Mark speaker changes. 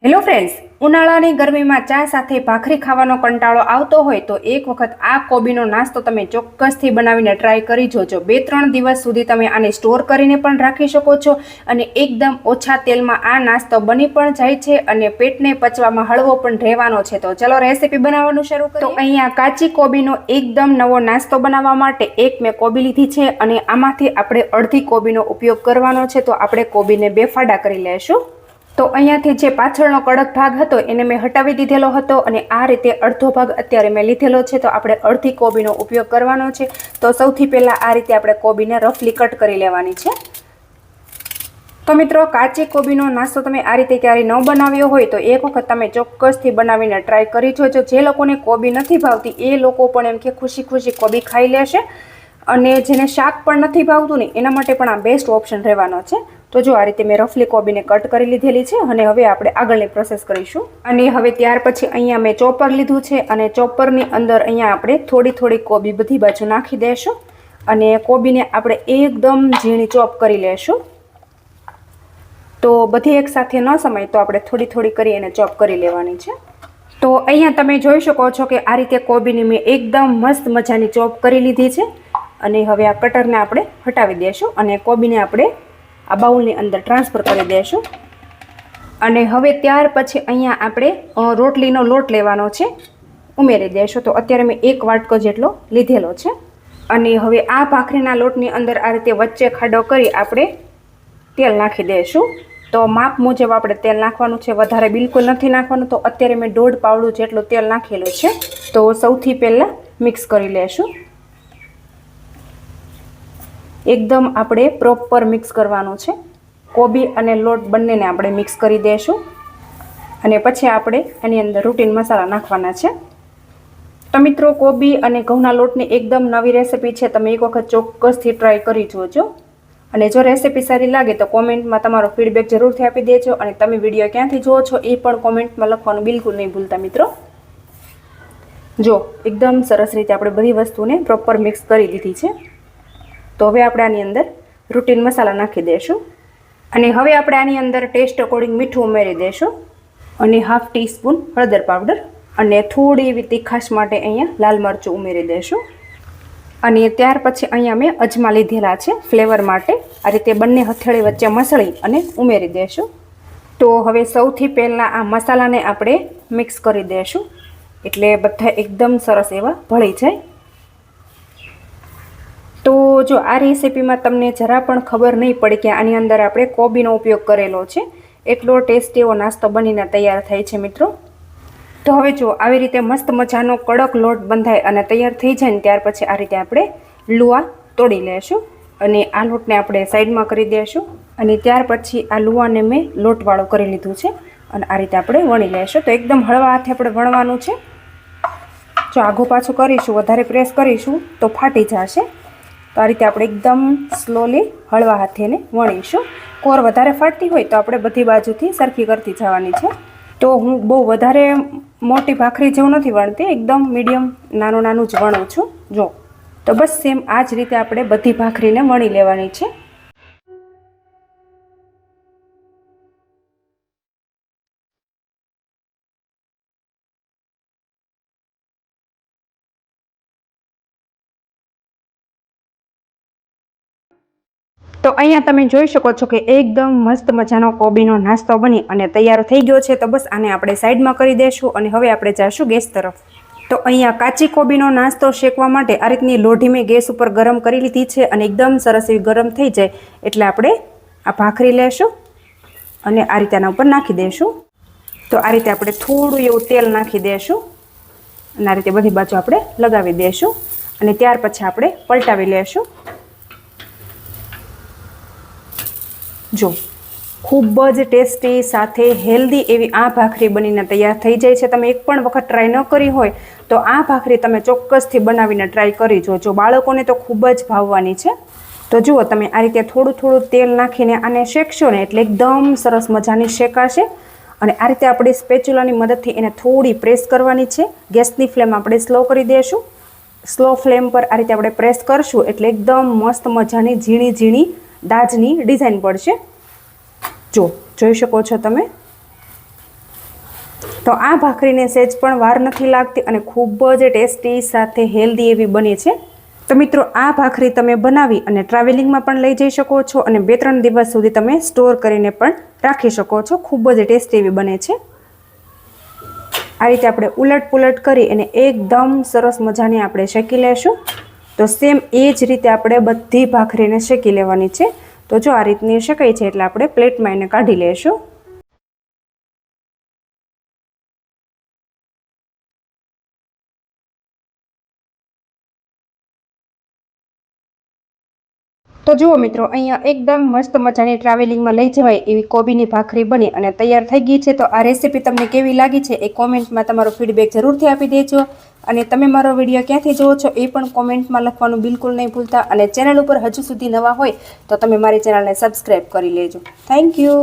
Speaker 1: Hello friends, ઉનાળાની ગરમીમાં ચા સાથે ભાખરી ખાવાનો કંટાળો આવતો હોય તો એક વખત આ કોબીનો નાસ્તો તમે ચોક્કસથી બનાવીને ટ્રાય કરી જોજો। 2-3 દિવસ સુધી તમે આને સ્ટોર કરીને પણ રાખી શકો છો અને એકદમ ઓછા તેલમાં આ નાસ્તો બની પણ જાય છે અને પેટને પચવામાં હળવો પણ રહેવાનો છે। તો ચલો રેસીપી બનાવવાનું શરૂ કરીએ। તો અહીંયા કાચી કોબીનો એકદમ નવો નાસ્તો બનાવવા માટે એક મેં કોબી લીધી છે અને આમાંથી આપણે અડધી કોબીનો ઉપયોગ કરવાનો છે। તો આપણે કોબીને 2 ફાડા કરી લેશું। તો અહીંયાથી જે પાછળનો કડક ભાગ હતો એને મેં હટાવી દીધેલો હતો અને આ રીતે અડધો ભાગ અત્યારે મેં લીધેલો છે। તો આપણે અડધી કોબીનો ઉપયોગ કરવાનો છે। તો સૌથી પહેલાં આ રીતે આપણે કોબીને રફલી કટ કરી લેવાની છે। તો મિત્રો, કાચી કોબીનો નાસ્તો તમે આ રીતે ક્યારેય ન બનાવ્યો હોય તો એક વખત તમે ચોક્કસથી બનાવીને ટ્રાય કરી જોજો। જે લોકોને કોબી નથી ભાવતી એ લોકો પણ એમ કે ખુશી ખુશી કોબી ખાઈ લેશે અને જેને શાક પણ નથી ભાવતું ને એના માટે પણ આ બેસ્ટ ઓપ્શન રહેવાનો છે। તો જો આ રીતે મેં રફલી કોબીને કટ કરી લીધેલી છે અને હવે આપણે આગળની પ્રોસેસ કરીશું। અને હવે ત્યાર પછી અહીંયા મેં ચોપર લીધું છે અને ચોપરની અંદર અહીંયા આપણે થોડી થોડી કોબી બધી બાજુ નાખી દઈશું અને કોબીને આપણે એકદમ ઝીણી ચોપ કરી લેશું। તો બધી એક સાથે ન સમાય તો આપણે થોડી થોડી કરી એને ચોપ કરી લેવાની છે। તો અહીંયા તમે જોઈ શકો છો કે આ રીતે કોબીની મેં એકદમ મસ્ત મજાની ચોપ કરી લીધી છે અને હવે આ કટરને આપણે હટાવી દઈશું અને કોબીને આપણે આ બાઉલની અંદર ટ્રાન્સફર કરી દઈશું। અને હવે ત્યાર પછી અહીંયા આપણે રોટલીનો લોટ લેવાનો છે, ઉમેરી દઈશું। તો અત્યારે મેં 1 વાટકો જેટલો લીધેલો છે અને હવે આ ભાખરીના લોટની અંદર આ રીતે વચ્ચે ખાડો કરી આપણે તેલ નાખી દઈશું। તો માપ મુજબ આપણે તેલ નાખવાનું છે, વધારે બિલકુલ નથી નાખવાનું। તો અત્યારે મેં 1.5 પાવડું જેટલું તેલ નાખેલું છે। તો સૌથી પહેલાં મિક્સ કરી લેશું। એકદમ આપણે પ્રોપર મિક્સ કરવાનું છે। કોબી અને લોટ બંનેને આપણે મિક્સ કરી દઈશું અને પછી આપણે એની અંદર રૂટીન મસાલા નાખવાના છે। તો મિત્રો, કોબી અને ઘઉંના લોટની એકદમ નવી રેસીપી છે, તમે એક વખત ચોક્કસથી ટ્રાય કરી જોજો અને જો રેસીપી સારી લાગે તો કોમેન્ટમાં તમારો ફીડબેક જરૂરથી આપી દેજો અને તમે વિડીયો ક્યાંથી જુઓ છો એ પણ કોમેન્ટમાં લખવાનું બિલકુલ નહીં ભૂલતા મિત્રો। જો એકદમ સરસ રીતે આપણે બધી વસ્તુને પ્રોપર મિક્સ કરી દીધી છે। તો હવે આપણે આની અંદર રૂટીન મસાલા નાખી દઈશું અને હવે આપણે આની અંદર ટેસ્ટ અકોર્ડિંગ મીઠું ઉમેરી દઈશું અને 1/2 ટીસ્પૂન હળદર પાવડર અને થોડી એવી તીખાશ માટે અહીંયા લાલ મરચું ઉમેરી દઈશું અને ત્યાર પછી અહીંયા મેં અજમા લીધેલા છે ફ્લેવર માટે। આ રીતે બંને હથેળી વચ્ચે મસળી અને ઉમેરી દઈશું। તો હવે સૌથી પહેલાં આ મસાલાને આપણે મિક્સ કરી દઈશું એટલે બધા એકદમ સરસ એવા ભળી જાય। તો જો આ રેસીપીમાં તમને જરા પણ ખબર નહીં પડે કે આની અંદર આપણે કોબીનો ઉપયોગ કરેલો છે, એટલો ટેસ્ટી એવો નાસ્તો બનીને તૈયાર થાય છે મિત્રો। તો હવે જો આવી રીતે મસ્ત મજાનો કડક લોટ બંધાય અને તૈયાર થઈ જાય ને ત્યાર પછી આ રીતે આપણે લુઆ તોડી લેશું અને આ લોટને આપણે સાઈડમાં કરી દઈશું અને ત્યાર પછી આ લુઆને મેં લોટવાળો કરી લીધું છે અને આ રીતે આપણે વણી લેશું। તો એકદમ હળવા હાથે આપણે વણવાનું છે। જો આઘું પાછું કરીશું, વધારે પ્રેસ કરીશું તો ફાટી જશે। તો આ રીતે આપણે એકદમ સ્લોલી હળવા હાથેને વણીશું। કોર વધારે ફાટતી હોય તો આપણે બધી બાજુથી સરખી કરતી જવાની છે। તો હું બહુ વધારે મોટી ભાખરી જેવું નથી વણતી, એકદમ મીડિયમ નાનું નાનું જ વણું છું। જો તો બસ સેમ આ જ રીતે આપણે બધી ભાખરીને વણી લેવાની છે। તો અહીંયા તમે જોઈ શકો છો કે એકદમ મસ્ત મજાનો કોબીનો નાસ્તો બની અને તૈયાર થઈ ગયો છે। તો બસ આને આપણે સાઈડમાં કરી દઈશું અને હવે આપણે જઈશું ગેસ તરફ। તો અહીંયા કાચી કોબીનો નાસ્તો શેકવા માટે આ રીતની લોઢી મેં ગેસ ઉપર ગરમ કરી લીધી છે અને એકદમ સરસ એવી ગરમ થઈ જાય એટલે આપણે આ ભાખરી લેશું અને આ રીતે આના ઉપર નાખી દઈશું। તો આ રીતે આપણે થોડું એવું તેલ નાખી દઈશું અને આ રીતે બધી બાજુ આપણે લગાવી દઈશું અને ત્યાર પછી આપણે પલટાવી લેશું। જો ખૂબ જ ટેસ્ટી સાથે હેલ્ધી એવી આ ભાખરી બનીને તૈયાર થઈ જાય છે। તમે એક પણ વખત ટ્રાય ન કરી હોય તો આ ભાખરી તમે ચોક્કસથી બનાવીને ટ્રાય કરી જોજો, બાળકોને તો ખૂબ જ ભાવવાની છે। તો જુઓ, તમે આ રીતે થોડું થોડું તેલ નાખીને આને શેકશો ને એટલે એકદમ સરસ મજાની શેકાશે અને આ રીતે આપણે સ્પેચ્યુલાની મદદથી એને થોડી પ્રેસ કરવાની છે। ગેસની ફ્લેમ આપણે સ્લો કરી દઈશું। સ્લો ફ્લેમ પર આ રીતે આપણે પ્રેસ કરશું એટલે એકદમ મસ્ત મજાની ઝીણી ઝીણી દાજની ડિઝાઇન પડશે। જો જોઈ શકો છો તમે। તો આ ભાખરીને સહેજ પણ વાર નથી લાગતી અને ખૂબ જ ટેસ્ટી સાથે હેલ્ધી એવી બને છે. તો મિત્રો આ ભાખરી તમે બનાવી અને ટ્રાવેલિંગમાં પણ લઈ જઈ શકો છો અને 2-3 દિવસ સુધી તમે સ્ટોર કરીને પણ રાખી શકો છો. ખૂબ જ ટેસ્ટી એવી બને છે. આ રીતે આપણે ઉલટ પુલટ કરી અને એકદમ સરસ મજાની આપણે શેકી લેશું. તો સેમ એ જ રીતે આપણે બધી ભાખરીને શેકી લેવાની છે. તો જો આ રીતની શેકાઈ છે એટલે આપણે પ્લેટમાં એને કાઢી લેશું. તો જુઓ મિત્રો, અહીંયા એકદમ મસ્ત મજાની ટ્રાવેલિંગમાં લઈ જવાય એવી કોબીની ભાખરી બની અને તૈયાર થઈ ગઈ છે. તો આ રેસીપી તમને કેવી લાગી છે એ કોમેન્ટમાં તમારો ફીડબેક જરૂરથી આપી દેજો. અને તમે મારો વિડીયો ક્યાંથી જુઓ છો એ પણ કોમેન્ટમાં લખવાનું બિલકુલ નહીં ભૂલતા. અને ચેનલ ઉપર હજુ સુધી નવા હોય તો તમે મારી ચેનલને સબસ્ક્રાઈબ કરી લેજો. Thank you.